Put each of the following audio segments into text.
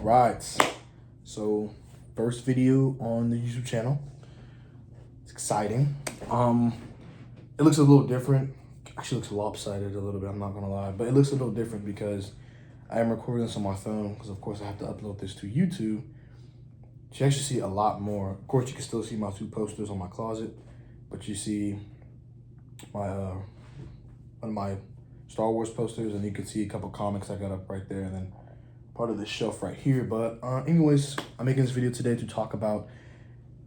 Right. So, first video on the YouTube channel. It's exciting. It looks a little different. Actually, looks lopsided a little bit. I'm not gonna lie, but it looks a little different because I am recording this on my phone. Because of course I have to upload this to YouTube. You actually see a lot more. Of course, you can still see my two posters on my closet, but you see my one of my Star Wars posters, and you can see a couple comics I got up right there, and then part of this shelf right here. But anyways, I'm making this video today to talk about,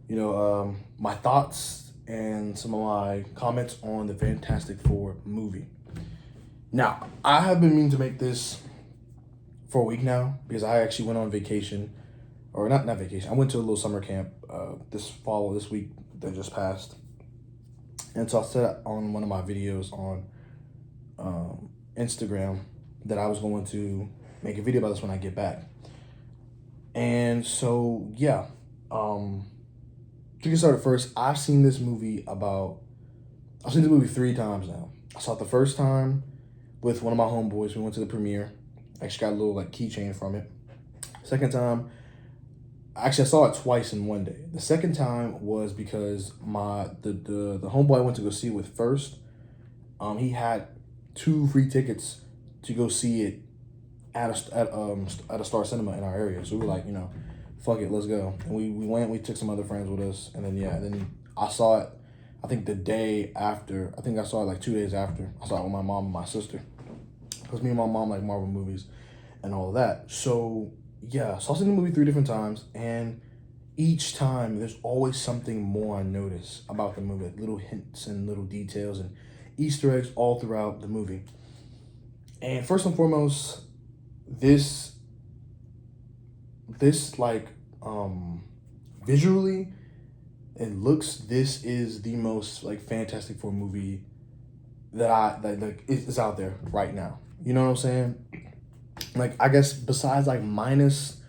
my thoughts and some of my comments on the Fantastic Four movie. Now, I have been meaning to make this for a week now because I actually went on vacation, or not vacation. I went to a little summer camp this week that just passed. And so I said on one of my videos on Instagram that I was going to make a video about this when I get back. And so, yeah, to get started first, I've seen this movie 3 times now. I saw it the first time with one of my homeboys. We went to the premiere. I actually got a little keychain from it. Second time, actually I saw it twice in one day. The second time was because the homeboy I went to go see it with first, he had 2 free tickets to go see it at a Star Cinema in our area. So we were like, fuck it, let's go. And we went. We took some other friends with us, and then I saw it. I think the day after. I think I saw it 2 days after. I saw it with my mom and my sister, because me and my mom like Marvel movies and all of that. So yeah, so I've seen the movie 3 different times, and each time there's always something more I notice about the movie, like little hints and little details and Easter eggs all throughout the movie. And first and foremost, this visually and looks, this is the most Fantastic Four movie that is out there right now. You know what I'm saying? I guess besides minus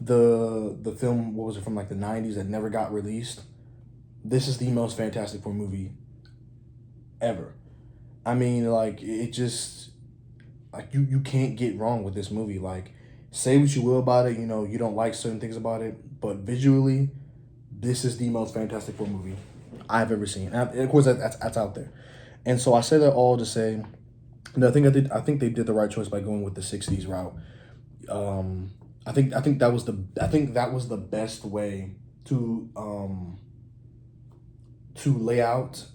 the film, what was it, from the 90s that never got released, this is the most Fantastic Four movie ever. I mean, it just you can't get wrong with this movie. Say what you will about it, you don't like certain things about it, but visually, this is the most Fantastic Four movie I've ever seen. And of course, that's out there. And so I say that all to say, I think they did the right choice by going with the '60s route. I think that was the best way to lay out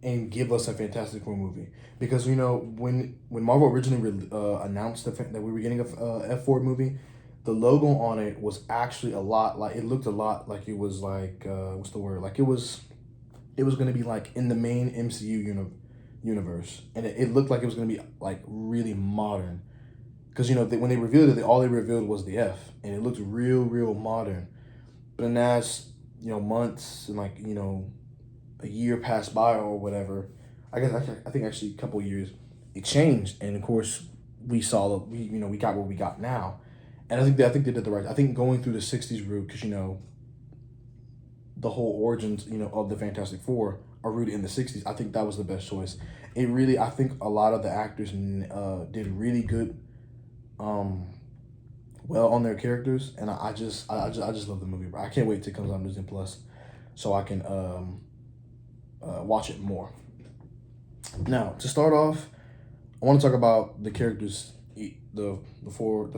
and give us a Fantastic Four movie. Because when Marvel originally announced that we were getting a F4 movie, the logo on it was actually a lot it looked a lot like it was what's the word, it was going to be in the main MCU universe, and it looked like it was going to be really modern, because when they revealed it, all they revealed was the F, and it looked real modern. But then as months and a year passed by or whatever, I think actually a couple of years, it changed, and of course we got what we got now. And I think they did the right. I think going through the '60s route, because the whole origins of the Fantastic Four are rooted in the '60s. I think that was the best choice. I think a lot of the actors did really good, well on their characters, and I just love the movie, bro. I can't wait till it comes on Disney Plus, so I can watch it more. Now, to start off, I want to talk about the characters, the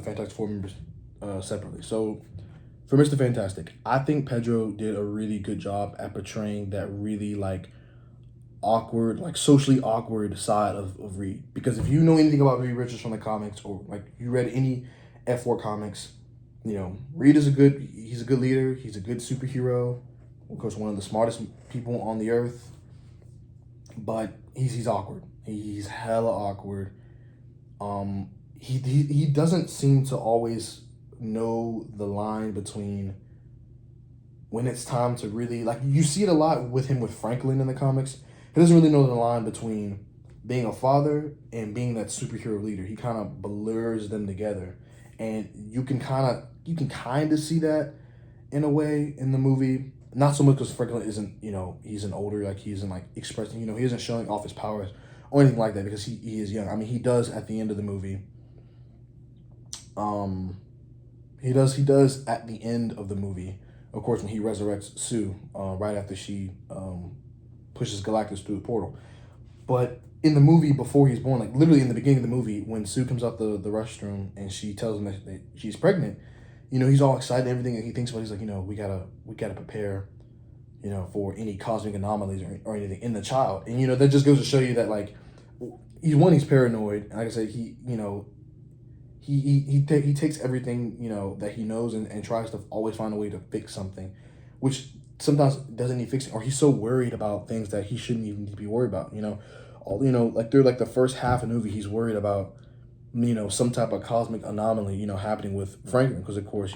Fantastic Four members separately. So, for Mr. Fantastic, I think Pedro did a really good job at portraying that really awkward, socially awkward side of Reed. Because if you know anything about Reed Richards from the comics, or you read any F4 comics, Reed is he's a good leader. He's a good superhero. Of course, one of the smartest people on the earth. But he's awkward. He's hella awkward. He doesn't seem to always know the line between when it's time to really, you see it a lot with him with Franklin in the comics. He doesn't really know the line between being a father and being that superhero leader. He kind of blurs them together, and you can kind of see that in a way in the movie. Not so much because Franklin isn't, he's an older, he isn't expressing, he isn't showing off his powers or anything like that, because he is young. I mean, he does at the end of the movie. He does at the end of the movie, of course, when he resurrects Sue, right after she pushes Galactus through the portal. But in the movie before he's born, like literally in the beginning of the movie, when Sue comes out the restroom and she tells him that she's pregnant, he's all excited and everything, and he thinks about, he's like, we gotta prepare, for any cosmic anomalies or anything in the child. And that just goes to show you that, like, he's paranoid, and like I said, he takes everything, that he knows, and tries to always find a way to fix something, which sometimes doesn't need fixing, or he's so worried about things that he shouldn't even need to be worried about. Like through like the first half of the movie, he's worried about some type of cosmic anomaly happening with Franklin, because of course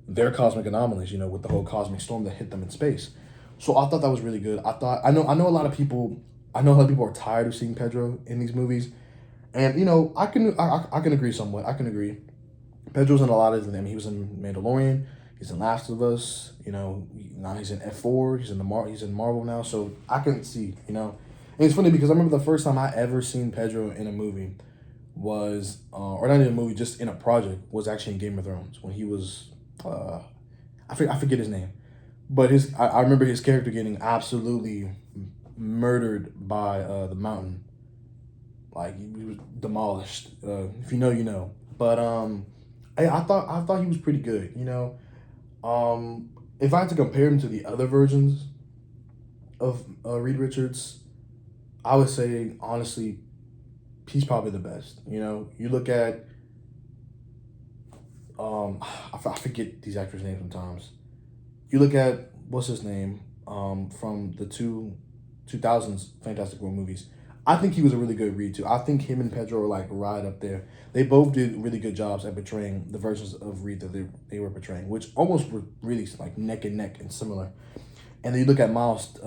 they're cosmic anomalies, with the whole cosmic storm that hit them in space. So I thought that was really good. I know a lot of people. I know a lot of people are tired of seeing Pedro in these movies, and I can agree somewhat. I can agree. Pedro's in a lot of them. He was in Mandalorian. He's in Last of Us. Now he's in F4. He's in Marvel now. So I can see. And it's funny because I remember the first time I ever seen Pedro in a movie was, or not in a movie, just in a project, was actually in Game of Thrones when he was, I forget his name, but I remember his character getting absolutely murdered by the Mountain. Like, he was demolished. If you know, you know. But I thought he was pretty good. If I had to compare him to the other versions of Reed Richards, I would say honestly, he's probably the best. You look at I forget these actors' names sometimes. You look at what's his name from the 2000s Fantastic Four movies. I think he was a really good Reed too. I think him and Pedro are like right up there. They both did really good jobs at portraying the versions of Reed that they were portraying, which almost were really like neck and neck and similar. And then you look at Miles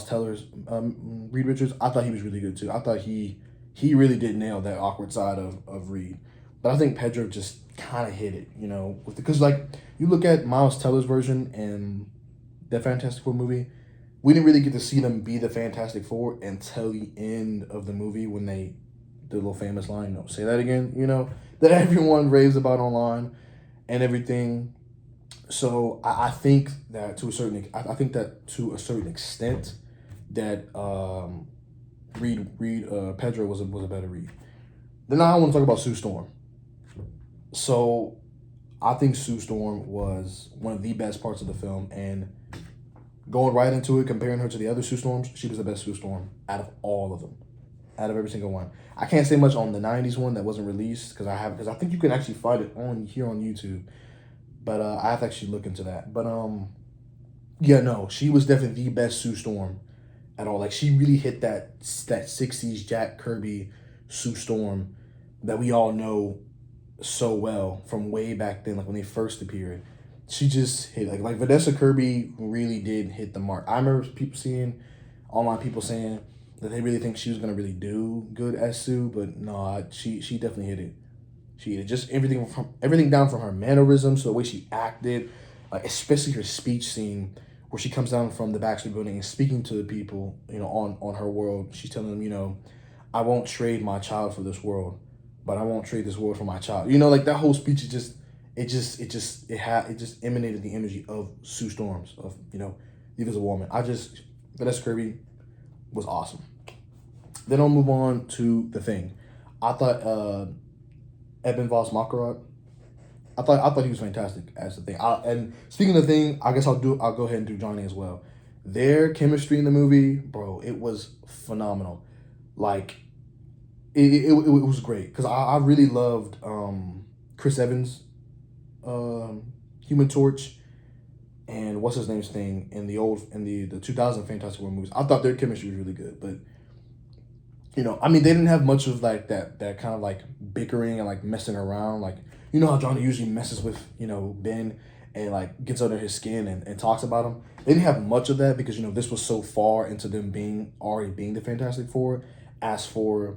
Teller's Reed Richards. I thought he was really good too. I thought he really did nail that awkward side of Reed. But I think Pedro just kind of hit it, because like you look at Miles Teller's version and the Fantastic Four movie, we didn't really get to see them be the Fantastic Four until the end of the movie when they the little famous line, "No, say that again," that everyone raves about online and everything. So I think that to a certain extent that Pedro was a better Reed. Then I want to talk about Sue Storm. So I think Sue Storm was one of the best parts of the film, and going right into it, comparing her to the other Sue Storms, she was the best Sue Storm out of all of them, out of every single one. I can't say much on the '90s one that wasn't released because I think you can actually find it on YouTube. But I have to actually look into that. But yeah, no, she was definitely the best Sue Storm at all. Like, she really hit that '60s Jack Kirby Sue Storm that we all know so well from way back then, like when they first appeared. She just hit like Vanessa Kirby really did hit the mark. I remember online people saying that they really think she was gonna really do good as Sue, but no, she definitely hit it. She did just everything down from her mannerisms to the way she acted, like especially her speech scene where she comes down from the Baxter Building and speaking to the people, on her world. She's telling them, I won't trade my child for this world, but I won't trade this world for my child. Like that whole speech is it just emanated the energy of Sue Storms, of the Invisible Woman. Vanessa Kirby was awesome. Then I'll move on to The Thing. I thought Eben Voss Makarat. I thought he was fantastic as The Thing. And speaking of The Thing, I guess I'll go ahead and do Johnny as well. Their chemistry in the movie, bro, it was phenomenal. Like, it was great because I really loved Chris Evans, Human Torch, and what's his name's thing in the 2000 Fantastic Four movies. I thought their chemistry was really good, but they didn't have much of like that kind of like bickering and like messing around. Like, how Johnny usually messes with, Ben and like gets under his skin and talks about him. They didn't have much of that because, this was so far into them already being the Fantastic Four. As for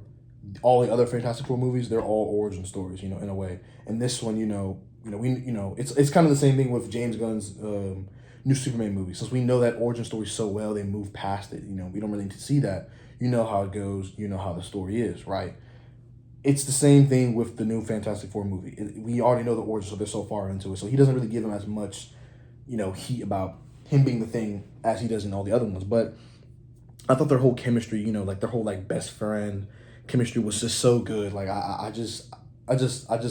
all the other Fantastic Four movies, they're all origin stories, in a way. And this one, it's kind of the same thing with James Gunn's new Superman movie. Since we know that origin story so well, they move past it. We don't really need to see that. You know how it goes. You know how the story is, right? it's the same thing with the new Fantastic Four movie. We already know the origin, so they're so far into it. So he doesn't really give him as much, heat about him being the Thing as he does in all the other ones. But I thought their whole chemistry, like their whole like best friend chemistry was just so good. Like I just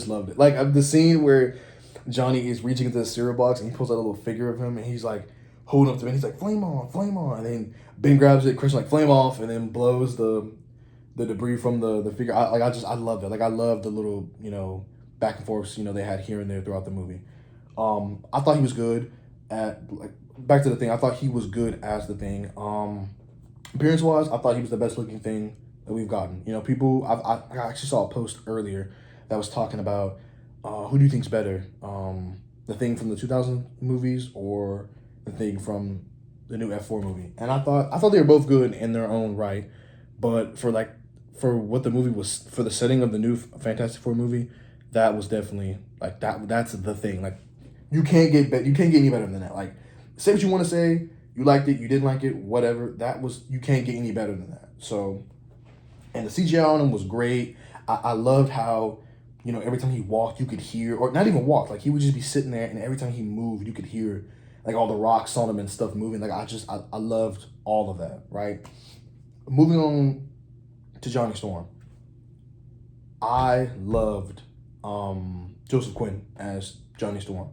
loved it. Like the scene where Johnny is reaching into the cereal box and he pulls out a little figure of him and he's like holding up to it. And he's like flame on, and then Ben grabs it, Christian like flame off, and then blows the debris from the figure. I loved it. Like I loved the little back and forths they had here and there throughout the movie. I thought he was good at like back to the Thing. I thought he was good as the Thing. Appearance wise, I thought he was the best looking Thing that we've gotten. People, I actually saw a post earlier that was talking about who do you think's better, the Thing from the 2000 movies or the Thing from the new F4 movie. And I thought they were both good in their own right, but for what the movie was, for the setting of the new Fantastic Four movie, that was definitely like that's the Thing. Like you can't get any better than that. Like say what you want to say, you liked it, you didn't like it, whatever. You can't get any better than that. So, and the CGI on him was great. I loved how every time he walked, you could hear, or not even walk, like he would just be sitting there, and every time he moved, you could hear like all the rocks on him and stuff moving. Like I loved all of that. Right. Moving on to Johnny Storm. I loved Joseph Quinn as Johnny Storm.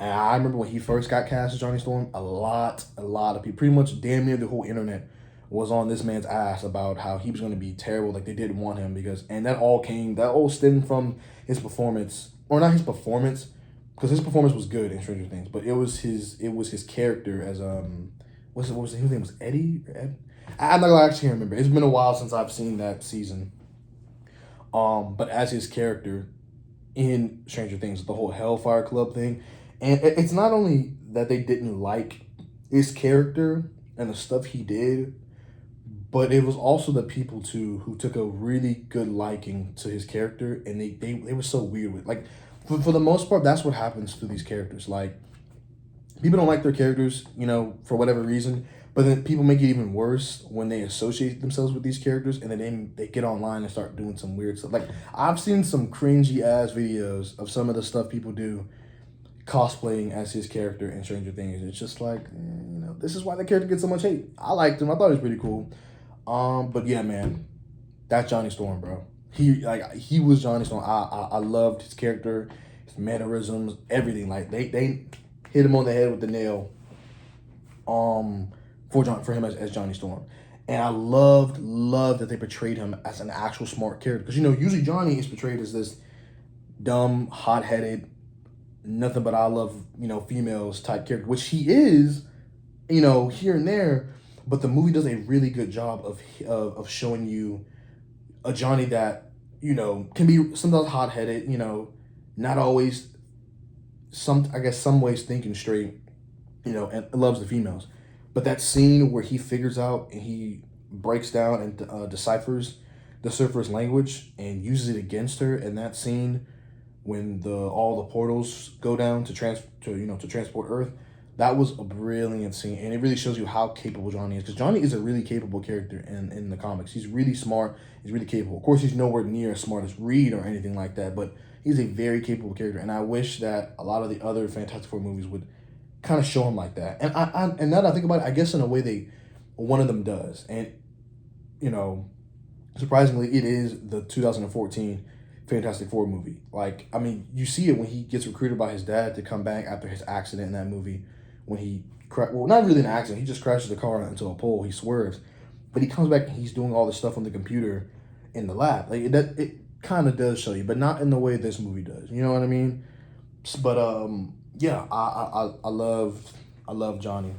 And I remember when he first got cast as Johnny Storm, a lot of people, pretty much damn near the whole internet was on this man's ass about how he was going to be terrible. Like they didn't want him and that all stemmed from his performance, or not his performance, because his performance was good in Stranger Things, but it was his character as what was his name, was Eddie or Ed? I'm not gonna actually remember. It's been a while since I've seen that season. But as his character in Stranger Things, the whole Hellfire Club thing, and it's not only that they didn't like his character and the stuff he did, but it was also the people too who took a really good liking to his character, and they were so weird with like for the most part that's what happens to these characters. Like people don't like their characters, for whatever reason, but then people make it even worse when they associate themselves with these characters, and then they get online and start doing some weird stuff. Like I've seen some cringy ass videos of some of the stuff people do cosplaying as his character in Stranger Things. It's just like, this is why the character gets so much hate. I liked him. I thought he was pretty cool. But yeah, man, that's Johnny Storm, bro. He was Johnny Storm. I loved his character, his mannerisms, everything. Like they hit him on the head with the nail. For him as Johnny Storm, and I loved that they portrayed him as an actual smart character, because usually Johnny is portrayed as this dumb, hot-headed, nothing but I love females type character, which he is, here and there. But the movie does a really good job of showing you a Johnny that can be sometimes hot-headed, not always some ways thinking straight, and loves the females. But that scene where he figures out and he breaks down and deciphers the Surfer's language and uses it against her, and that scene when all the portals go down to transport Earth, that was a brilliant scene, and it really shows you how capable Johnny is, because Johnny is a really capable character in the comics. He's really smart. He's really capable. Of course, he's nowhere near as smart as Reed or anything like that, but he's a very capable character, and I wish that a lot of the other Fantastic Four movies would kind of show him like that. And and now that I think about it, I guess in a way one of them does. And surprisingly, it is the 2014 Fantastic Four movie. Like, I mean, you see it when he gets recruited by his dad to come back after his accident in that movie, when he not really an accident, he just crashes the car into a pole, he swerves, but he comes back and he's doing all this stuff on the computer in the lab. Like it kind of does show you, but not in the way this movie does. You know what I mean? But yeah, I love Johnny.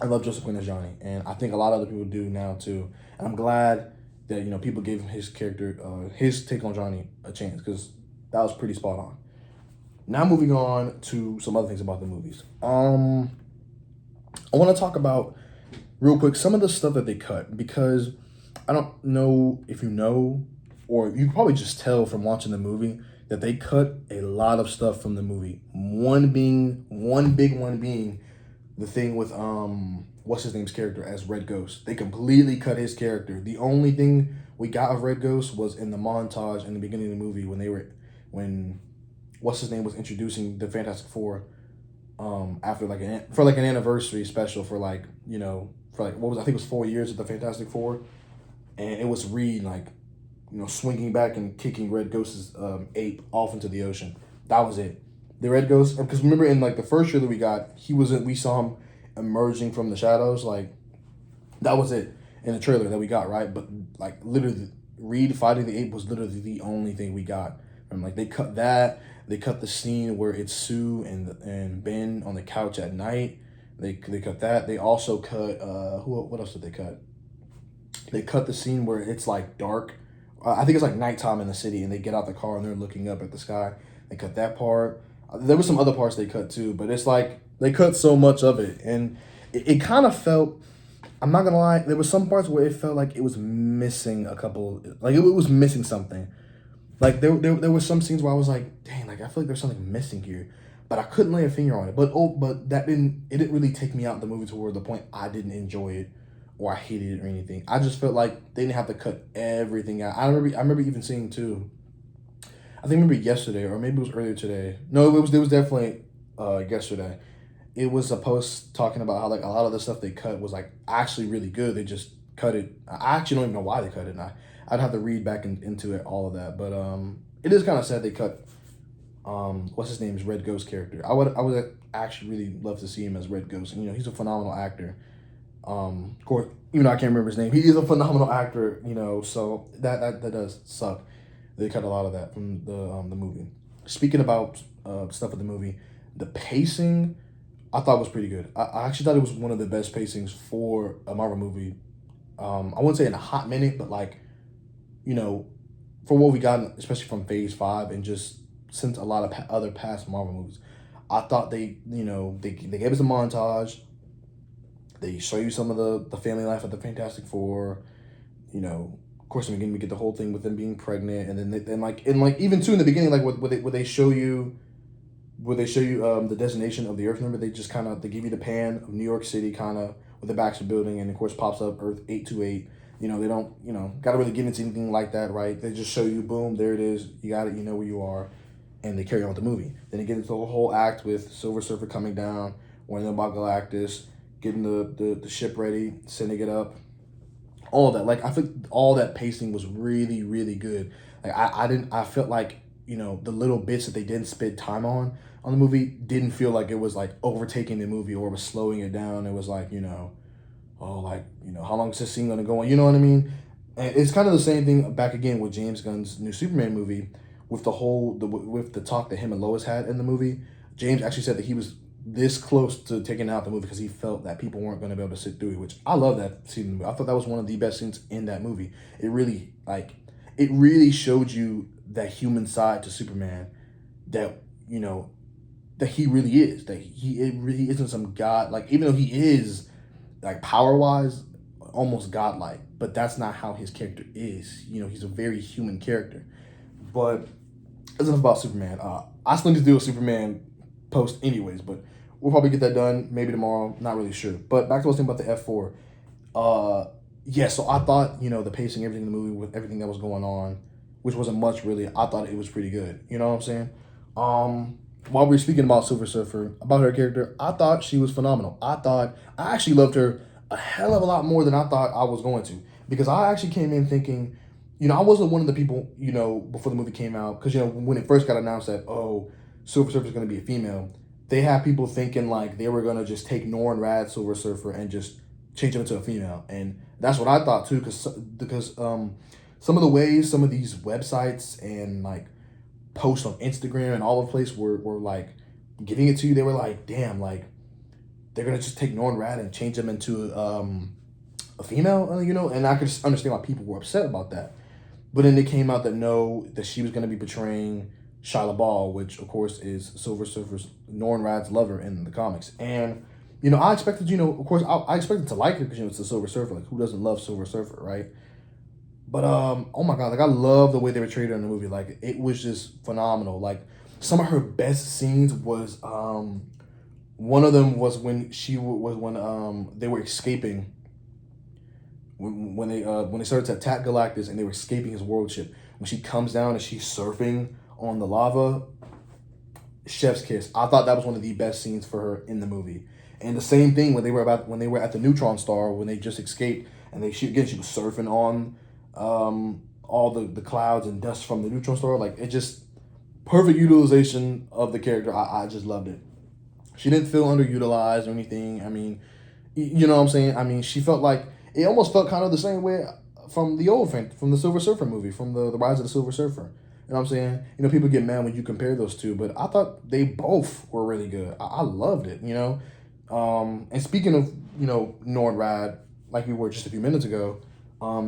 I love Joseph Quinn as Johnny, and I think a lot of other people do now too. And I'm glad that people gave him his character, his take on Johnny a chance, because that was pretty spot on. Now moving on to some other things about the movies. I want to talk about real quick some of the stuff that they cut, because I don't know if you know, or you can probably just tell from watching the movie, that they cut a lot of stuff from the movie. One big one being the thing with what's his name's character as Red Ghost. They completely cut his character. The only thing we got of Red Ghost was in the montage in the beginning of the movie when what's his name was introducing the Fantastic Four, after like an anniversary special for like, for like, what was, I think it was 4 years of the Fantastic Four, and it was Reed like, swinging back and kicking Red Ghost's ape off into the ocean. That was it. The Red Ghost, because remember in like the first trailer we saw him emerging from the shadows, like that was it in the trailer that we got, right? But like literally, Reed fighting the ape was literally the only thing we got. And like they cut that, they cut the scene where it's Sue and Ben on the couch at night. They cut that. They also cut what else did they cut? They cut the scene where it's like dark. I think it's like nighttime in the city, and they get out the car and they're looking up at the sky. They cut that part. There were some other parts they cut too, but it's like they cut so much of it, and it kind of felt. I'm not gonna lie. There were some parts where it felt like it was missing a couple. Like it was missing something. Like there were some scenes where I was like, dang, like I feel like there's something missing here, but I couldn't lay a finger on it. But that didn't really take me out of the movie toward the point I didn't enjoy it or I hated it or anything. I just felt like they didn't have to cut everything out. I remember even seeing too. I think maybe yesterday or maybe it was earlier today. No, it was definitely yesterday. It was a post talking about how like a lot of the stuff they cut was like actually really good. They just cut it. I actually don't even know why they cut it. And I'd have to read back into it, all of that. But it is kind of sad they cut what's his name's Red Ghost character. I would actually really love to see him as Red Ghost. And, he's a phenomenal actor. Of course, even though I can't remember his name, he is a phenomenal actor. So that does suck. They cut a lot of that from the movie. Speaking about stuff with the movie, the pacing I thought was pretty good. I actually thought it was one of the best pacings for a Marvel movie. I wouldn't say in a hot minute, but like, for what we got, especially from Phase 5 and just since a lot of other past Marvel movies, I thought they gave us a montage. They show you some of the family life of the Fantastic Four. Of course, in the beginning we get the whole thing with them being pregnant, and then even too in the beginning, like where they show you the destination of the Earth. Remember, they just they give you the pan of New York City, kind of with the Baxter Building, and of course pops up Earth 828. They don't gotta really get into anything like that, right? They just show you, boom, there it is. You got it. You know where you are, and they carry on with the movie. Then they get into the whole act with Silver Surfer coming down, warning them about Galactus, getting the ship ready, sending it up. All of that, like I think all that pacing was really, really good. Like I felt like the little bits that they didn't spend time on the movie didn't feel like it was like overtaking the movie or was slowing it down. It was like how long is this scene gonna go on? You know what I mean? And it's kind of the same thing back again with James Gunn's new Superman movie, with with the talk that him and Lois had in the movie. James actually said that he was this close to taking out the movie because he felt that people weren't going to be able to sit through it, which I love that scene in the movie. I thought that was one of the best scenes in that movie. It really showed you that human side to Superman that, that he really is, that it really isn't some god, like, even though he is like power-wise almost godlike, but that's not how his character is. He's a very human character. But that's enough about Superman. I still need to do a Superman post anyways, but we'll probably get that done maybe tomorrow. Not really sure. But back to what I was saying about the F4. Yeah, so I thought, the pacing, everything in the movie with everything that was going on, which wasn't much really, I thought it was pretty good. You know what I'm saying? While we are speaking about Silver Surfer, about her character, I thought she was phenomenal. I actually loved her a hell of a lot more than I thought I was going to. Because I actually came in thinking, I wasn't one of the people, before the movie came out, because, when it first got announced that, Silver Surfer is going to be a female, they had people thinking like they were going to just take Norrin Rad Silver Surfer and just change him into a female. And that's what I thought too, because some of the ways some of these websites and like posts on Instagram and all over the place were like giving it to you, they were like, damn, like they're going to just take Norrin Rad and change him into a female, and I could just understand why people were upset about that. But then it came out that no, that she was going to be portraying Shia LaBeouf, which of course is Silver Surfer's, Norrin Rad's lover in the comics. And, I expected, of course, I expected to like her because, it's the Silver Surfer. Like, who doesn't love Silver Surfer, right? But, oh my God, like, I love the way they portrayed her in the movie. Like, it was just phenomenal. Like, some of her best scenes was, one of them was when they were escaping when they started to attack Galactus and they were escaping his world ship. When she comes down and she's surfing on the lava, chef's kiss. I thought that was one of the best scenes for her in the movie. And the same thing when they were at the neutron star, when they just escaped and she was surfing on all the clouds and dust from the neutron star. Like, it just perfect utilization of the character. I just loved it. She didn't feel underutilized or anything. I mean, you know what I'm saying? I mean, she felt like it almost felt kind of the same way from the Silver Surfer movie, from the Rise of the Silver Surfer. You know what I'm saying? You know, people get mad when you compare those two, but I thought they both were really good. I loved it, you know? And speaking of, you know, Norrin Radd, like we were just a few minutes ago,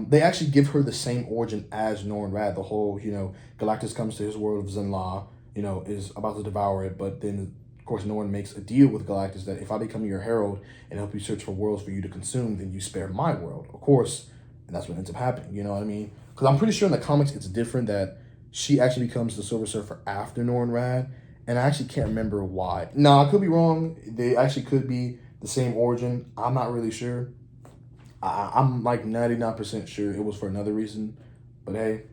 they actually give her the same origin as Norrin Radd. The whole, you know, Galactus comes to his world of Zenla, you know, is about to devour it, but then, of course, Norrin makes a deal with Galactus that if I become your herald and help you search for worlds for you to consume, then you spare my world, of course. And that's what ends up happening, you know what I mean? Because I'm pretty sure in the comics it's different, that she actually becomes the Silver Surfer after Norrin Radd, and I actually can't remember why. No, I could be wrong. They actually could be the same origin. I'm not really sure. I'm like 99% sure it was for another reason. But hey,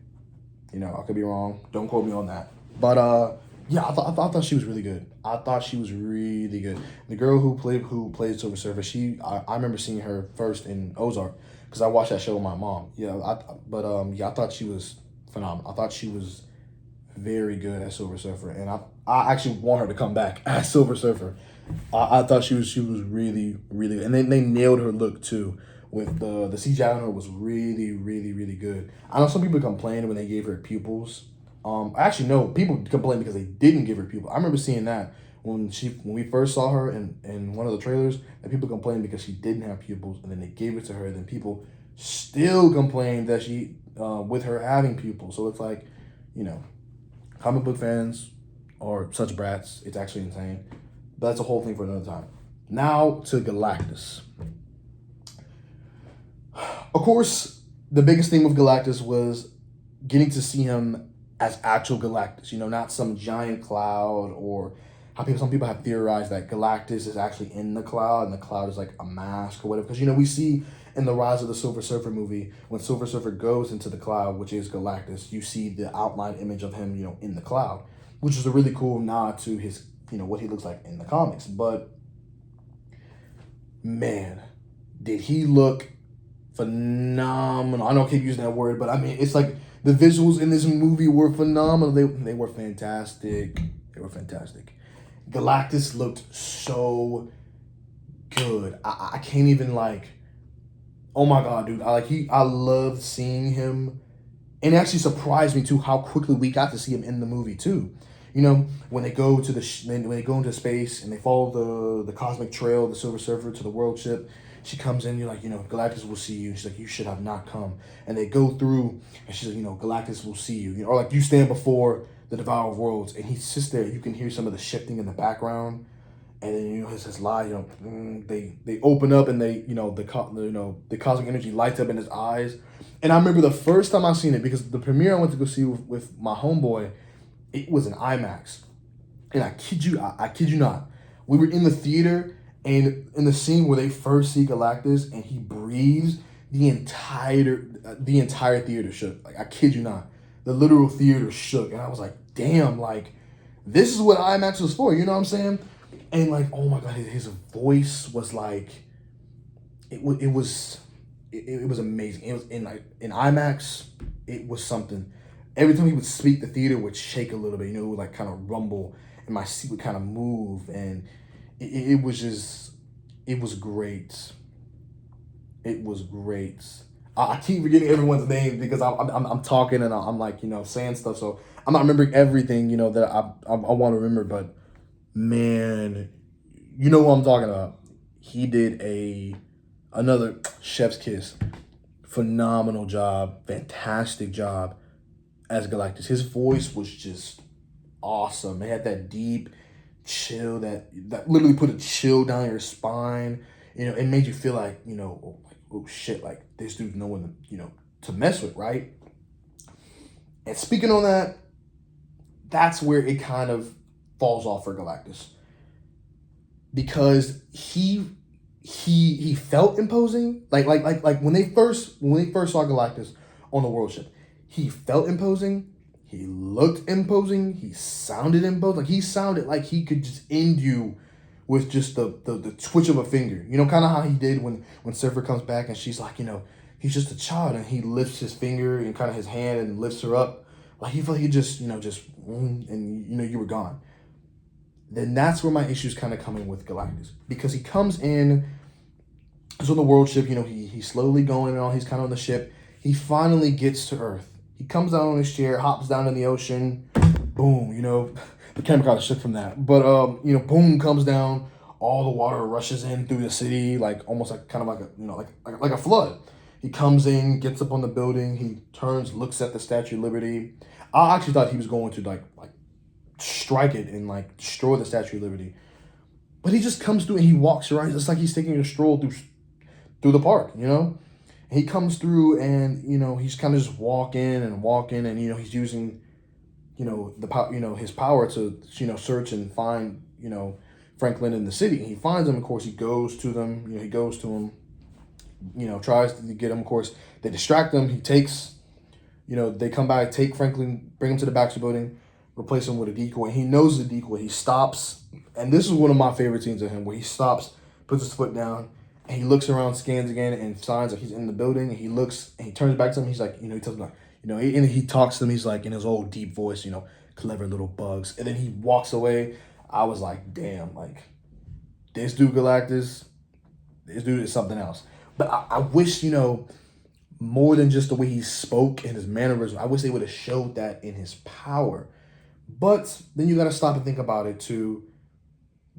you know, I could be wrong. Don't quote me on that. But yeah, I thought she was really good. I thought she was really good. The girl who played Silver Surfer, I remember seeing her first in Ozark because I watched that show with my mom. Yeah, I thought she was phenomenal. I thought she was very good as Silver Surfer, and I actually want her to come back as Silver Surfer. I thought she was really good, and they nailed her look too. With the CGI on her was really good. I know some people complained when they gave her pupils. Actually, no, people complained because they didn't give her pupils. I remember seeing that when we first saw her in one of the trailers, that people complained because she didn't have pupils, and then they gave it to her. Then people still complained that she with her having pupils. So it's like, you know, comic book fans are such brats. It's actually insane. But that's a whole thing for another time. Now to Galactus. Of course, the biggest thing with Galactus was getting to see him as actual Galactus, you know, not some giant cloud, or some people have theorized that Galactus is actually in the cloud and the cloud is like a mask or whatever. Because, you know, we see in the Rise of the Silver Surfer movie, when Silver Surfer goes into the cloud, which is Galactus, you see the outline image of him, you know, in the cloud, which is a really cool nod to his, you know, what he looks like in the comics. But man, did he look phenomenal. I don't keep using that word, but I mean, it's like the visuals in this movie were phenomenal. They were fantastic. They were fantastic. Galactus looked so good. I can't even, like, oh my god, dude. I loved seeing him. And it actually surprised me too how quickly we got to see him in the movie too. You know, when they go to when they go into space and they follow the cosmic trail, the Silver Surfer to the world ship. She comes in, you're like, you know, Galactus will see you. She's like, you should have not come. And they go through, and she's like, you know, Galactus will see you. You know, or like, you stand before the Devourer of Worlds, and he sits there. You can hear some of the shifting in the background, and then, you know, his lie, you know, they open up, and they, you know, the cosmic energy lights up in his eyes. And I remember the first time I seen it, because the premiere I went to go see with my homeboy, it was an IMAX, and I kid you not, we were in the theater. And in the scene where they first see Galactus and he breathes, the entire theater shook. Like, I kid you not. The literal theater shook. And I was like, damn, like, this is what IMAX was for, you know what I'm saying? And like, oh my god, his voice was like, it was amazing. It was in IMAX, it was something. Every time he would speak, the theater would shake a little bit, you know, it would like kind of rumble, and my seat would kind of move, and it was great. It was great. I keep forgetting everyone's name because I'm talking and I'm like, you know, saying stuff, so I'm not remembering everything, you know, that I want to remember. But man, you know what I'm talking about. He did another chef's kiss. Phenomenal job, fantastic job as Galactus. His voice was just awesome. It had that deep chill that literally put a chill down your spine. You know, it made you feel like, you know, oh shit, like this dude's no one, you know, to mess with, right? And speaking on that, that's where it kind of falls off for Galactus, because he he felt imposing. Like when they first saw Galactus on the world ship, he felt imposing. He looked imposing. He sounded imposing. Like he sounded like he could just end you with just the twitch of a finger. You know, kind of how he did when Surfer comes back and she's like, he's just a child, and he lifts his finger and kind of his hand and lifts her up. Like he felt he just and you were gone. Then that's where my issues kind of come in with Galactus, because he comes in, he's on the world ship, he's slowly going and all, he's kind of on the ship. He finally gets to Earth. He comes down on his chair, hops down in the ocean, boom, the camera kind of shook from that. But boom, comes down, all the water rushes in through the city, like almost like kind of like like a flood. He comes in, gets up on the building, he turns, looks at the Statue of Liberty. I actually thought he was going to like strike it and like destroy the Statue of Liberty. But he just comes through and he walks around. It's like he's taking a stroll through the park, He comes through and, he's kind of just walking and, he's using, his power to, search and find, Franklin in the city. And he finds him, of course, he goes to them, tries to get him, of course. They distract him. He takes, they come back, take Franklin, bring him to the Baxter building, replace him with a decoy. He knows the decoy. He stops. And this is one of my favorite scenes of him, where he stops, puts his foot down, and he looks around, scans again, and signs like he's in the building. And he looks, and he turns back to him. He's like, he tells him, like, and he talks to him. He's like, in his old deep voice, clever little bugs. And then he walks away. I was like, damn, like, this dude Galactus, this dude is something else. But I wish, more than just the way he spoke and his mannerism, I wish they would have showed that in his power. But then you got to stop and think about it too.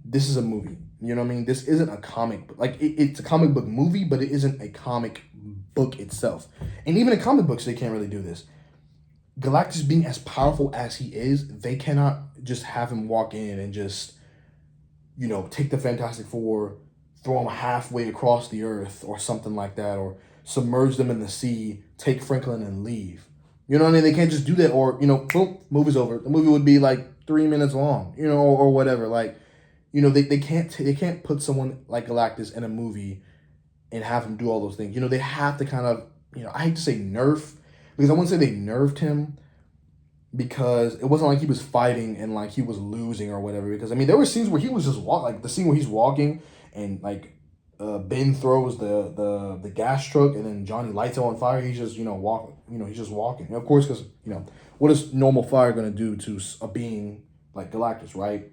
This is a movie. You know what I mean? This isn't a comic book. Like, it's a comic book movie, but it isn't a comic book itself. And even in comic books, they can't really do this. Galactus being as powerful as he is, they cannot just have him walk in and just, take the Fantastic Four, throw them halfway across the earth or something like that, or submerge them in the sea, take Franklin and leave. You know what I mean? They can't just do that, or, boom, movie's over. The movie would be like 3 minutes long, or whatever. Like, they can't put someone like Galactus in a movie and have him do all those things. They have to kind of, I hate to say nerf, because I wouldn't say they nerfed him, because it wasn't like he was fighting and like he was losing or whatever. Because there were scenes where he was just like the scene where he's walking and like Ben throws the gas truck and then Johnny lights it on fire. He's just walking. He's just walking. And of course, because what is normal fire gonna do to a being like Galactus, right?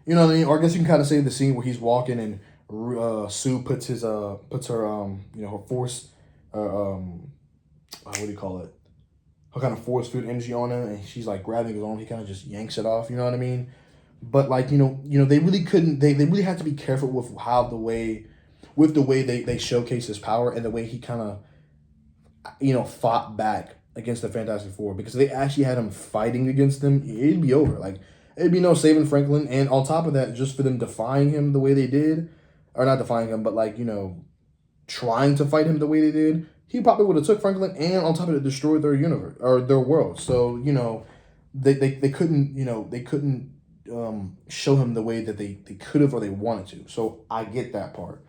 You know what I mean? Or I guess you can kind of say the scene where he's walking and Sue puts her her force what do you call it? Her kind of force field energy on him, and she's like grabbing his arm. He kind of just yanks it off. You know what I mean? But like they really couldn't. They really had to be careful with the way they showcase his power and the way he kind of fought back against the Fantastic Four, because if they actually had him fighting against them, it'd be over. Like, it'd be no saving Franklin. And on top of that, just for them defying him the way they did, or not defying him, but like trying to fight him the way they did, he probably would have took Franklin and on top of it destroyed their universe or their world. So they couldn't show him the way that they could have or they wanted to. So I get that part.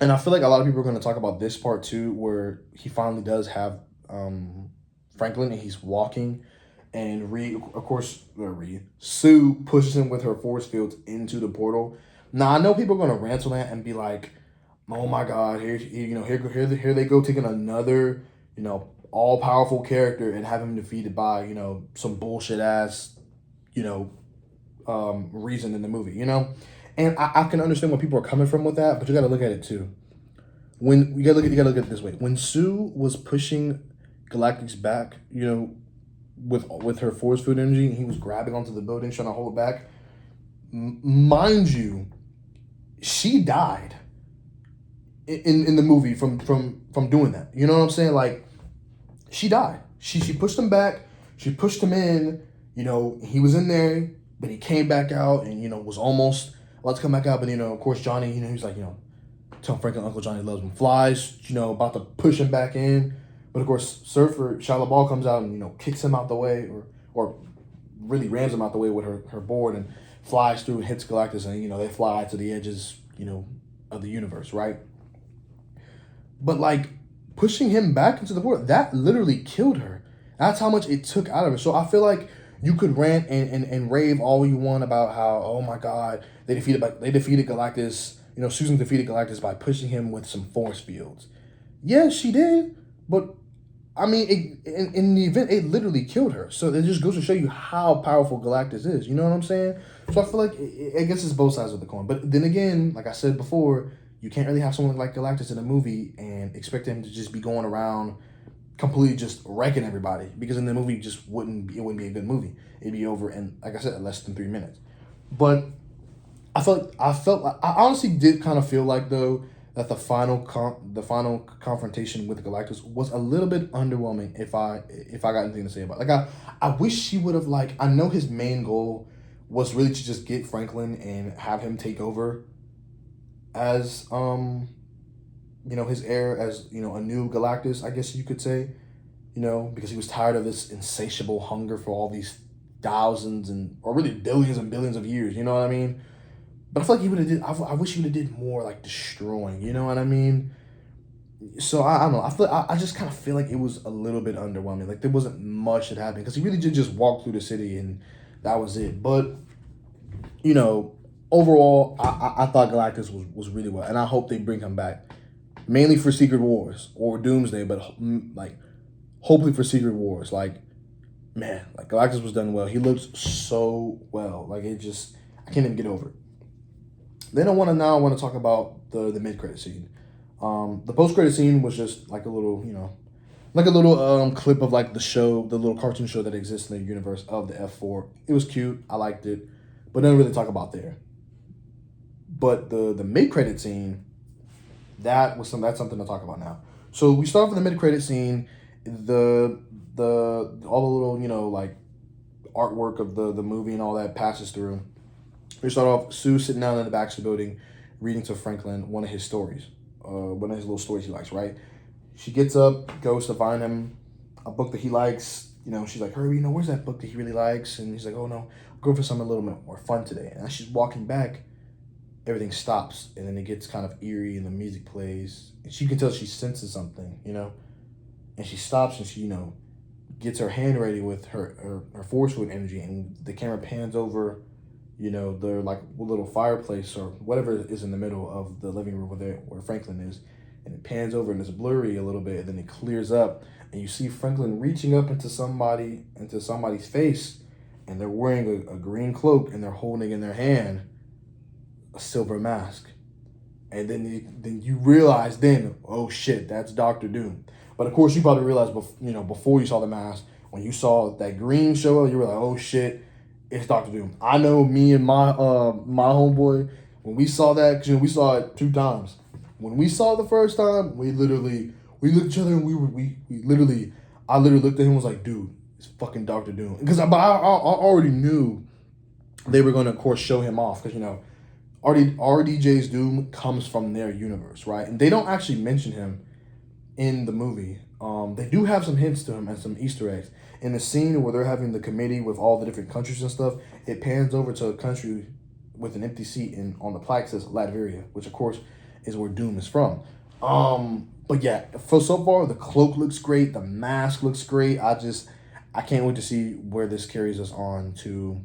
And I feel like a lot of people are going to talk about this part too, where he finally does have Franklin and he's walking, and Sue pushes him with her force fields into the portal. Now I know people are going to rant on that and be like, oh my God, here they go taking another, all powerful character and have him defeated by, some bullshit ass, reason in the movie, And I can understand where people are coming from with that, but you got to look at it too. You gotta look at it this way. When Sue was pushing Galactus back, with her force field energy, and he was grabbing onto the building, trying to hold it back. Mind you, she died in the movie from doing that. You know what I'm saying? Like, she died. She pushed him back. She pushed him in. He was in there, but he came back out and was almost about to come back out. But of course, Johnny, he's like, tell Franklin Uncle Johnny loves him. Flies, about to push him back in. But of course, Surfer, Shia LaBeouf comes out and, kicks him out the way or really rams him out the way with her board and flies through and hits Galactus, and, they fly to the edges, of the universe, right? But like pushing him back into the void, that literally killed her. That's how much it took out of her. So I feel like you could rant and rave all you want about how, oh my God, they defeated Galactus. Susan defeated Galactus by pushing him with some force fields. Yeah, she did, but I mean, in the event, it literally killed her. So it just goes to show you how powerful Galactus is. You know what I'm saying? So I feel like I guess it's both sides of the coin. But then again, like I said before, you can't really have someone like Galactus in a movie and expect him to just be going around completely just wrecking everybody, because in the movie just wouldn't be a good movie. It'd be over in, like I said, less than 3 minutes. But I honestly did kind of feel like though that the final confrontation with Galactus was a little bit underwhelming. If I got anything to say about it. Like I wish she would have, like, I know his main goal was really to just get Franklin and have him take over as his heir, as a new Galactus, I guess you could say, because he was tired of this insatiable hunger for all these thousands or really billions and billions of years. You know what I mean? But I feel like he would have did. I wish he would have did more, like destroying. You know what I mean? So I don't know. I just kind of feel like it was a little bit underwhelming. Like there wasn't much that happened because he really did just walk through the city and that was it. But overall, I thought Galactus was really well, and I hope they bring him back, mainly for Secret Wars or Doomsday, but like hopefully for Secret Wars. Like, man, like Galactus was done well. He looked so well. Like I can't even get over it. Then I want to talk about the mid credit scene. The post credit scene was just like a little clip of like the little cartoon show that exists in the universe of the F4. It was cute. I liked it, but nothing really to talk about there. But the mid credit scene, that's something to talk about now. So we start with the mid credit scene, all the little like artwork of the movie and all that passes through. We start off Sue sitting down in the back of the building, reading to Franklin one of his stories, one of his little stories he likes, right? She gets up, goes to find him a book that he likes. She's like, Herbie, where's that book that he really likes? And he's like, oh no, I'm going for something a little bit more fun today. And as she's walking back, everything stops, and then it gets kind of eerie, and the music plays, and she can tell she senses something, and she stops and she, gets her hand ready with her force field energy, and the camera pans over the like little fireplace or whatever is in the middle of the living room where Franklin is, and it pans over and it's blurry a little bit, and then it clears up, and you see Franklin reaching up into somebody's face, and they're wearing a green cloak, and they're holding in their hand a silver mask, and then you realize oh shit, that's Doctor Doom. But of course you probably realized before you saw the mask, when you saw that green show up, you were like, oh shit, it's Doctor Doom. I know me and my homeboy, when we saw that, because we saw it 2 times. When we saw it the first time, we looked at each other and I literally looked at him and was like, dude, it's fucking Doctor Doom. Because I already knew they were going to, of course, show him off, because RDJ's Doom comes from their universe, right? And they don't actually mention him in the movie. They do have some hints to him and some Easter eggs. In the scene where they're having the committee with all the different countries and stuff, it pans over to a country with an empty seat, and on the plaque says Latveria, which of course is where Doom is from. But yeah, so far the cloak looks great, the mask looks great. I can't wait to see where this carries us on to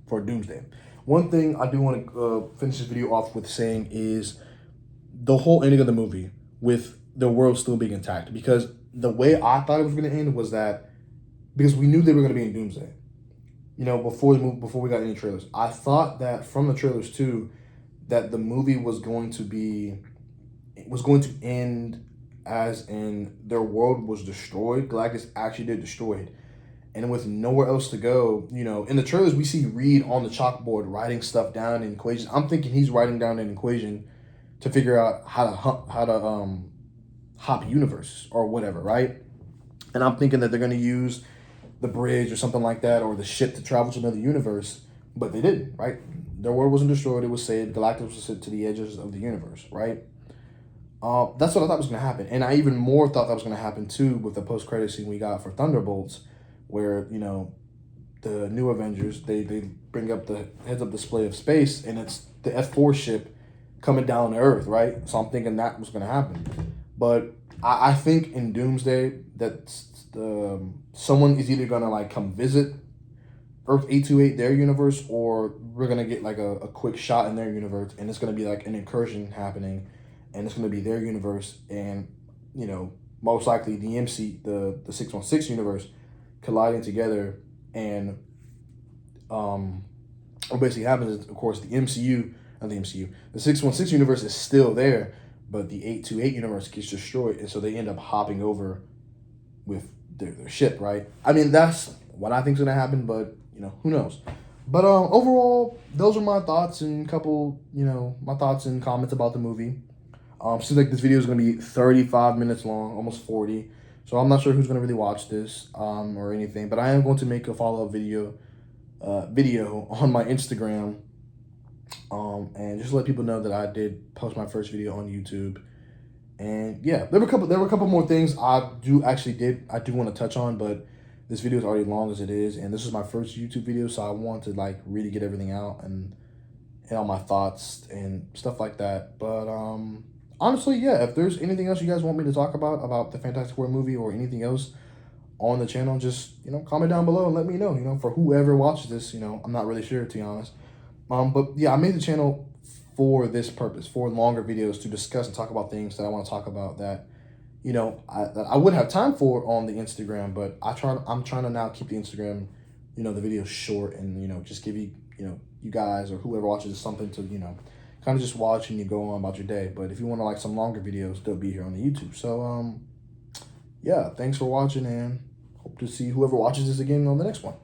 for Doomsday. One thing I do want to finish this video off with saying is the whole ending of the movie with the world still being intact, because the way I thought it was going to end was that, because we knew they were going to be in Doomsday, before we got any trailers. I thought that from the trailers too, that the movie was going to end as in their world was destroyed. Galactus actually did destroy it, and with nowhere else to go, in the trailers we see Reed on the chalkboard writing stuff down in equations. I'm thinking he's writing down an equation to figure out how to hop universe or whatever, right? And I'm thinking that they're going to use the bridge or something like that, or the ship to travel to another universe, but they didn't, right? Their world wasn't destroyed, it was saved. Galactus was sent to the edges of the universe, right? That's what I thought was going to happen. And I even more thought that was going to happen too with the post-credit scene we got for Thunderbolts, where, the the new Avengers, they bring up the heads up display of space, and it's the F4 ship coming down to Earth, right? So I'm thinking that was going to happen. But I think in Doomsday that someone is either going to like come visit Earth 828, their universe, or we're going to get like a quick shot in their universe, and it's going to be like an incursion happening, and it's going to be their universe, and, you know, most likely the the 616 universe colliding together. And what basically happens is, of course, the 616 universe is still there, but the 828 universe gets destroyed, and so they end up hopping over with their ship, right? I mean, that's what I think is going to happen, but, you know, who knows? But overall, those are my thoughts and my thoughts and comments about the movie. Seems like this video is going to be 35 minutes long, almost 40. So I'm not sure who's going to really watch this or anything, but I am going to make a follow-up video on my Instagram, and just let people know that I did post my first video on YouTube. And yeah, there were a couple more things I do want to touch on, but this video is already long as it is, and this is my first YouTube video, so I want to like really get everything out and all my thoughts and stuff like that. But honestly, yeah, if there's anything else you guys want me to talk about the Fantastic Four movie or anything else on the channel, just, you know, comment down below and let me know. You know, for whoever watches this, you know, I'm not really sure, to be honest. But yeah, I made the channel for this purpose, for longer videos to discuss and talk about things that I want to talk about that, you know, that I would have time for on the Instagram, but I'm trying to now keep the Instagram, you know, the videos short, and, you know, just give you guys or whoever watches this something to, you know, kind of just watch and you go on about your day. But if you want to like some longer videos, they'll be here on the YouTube. So yeah, thanks for watching, and hope to see whoever watches this again on the next one.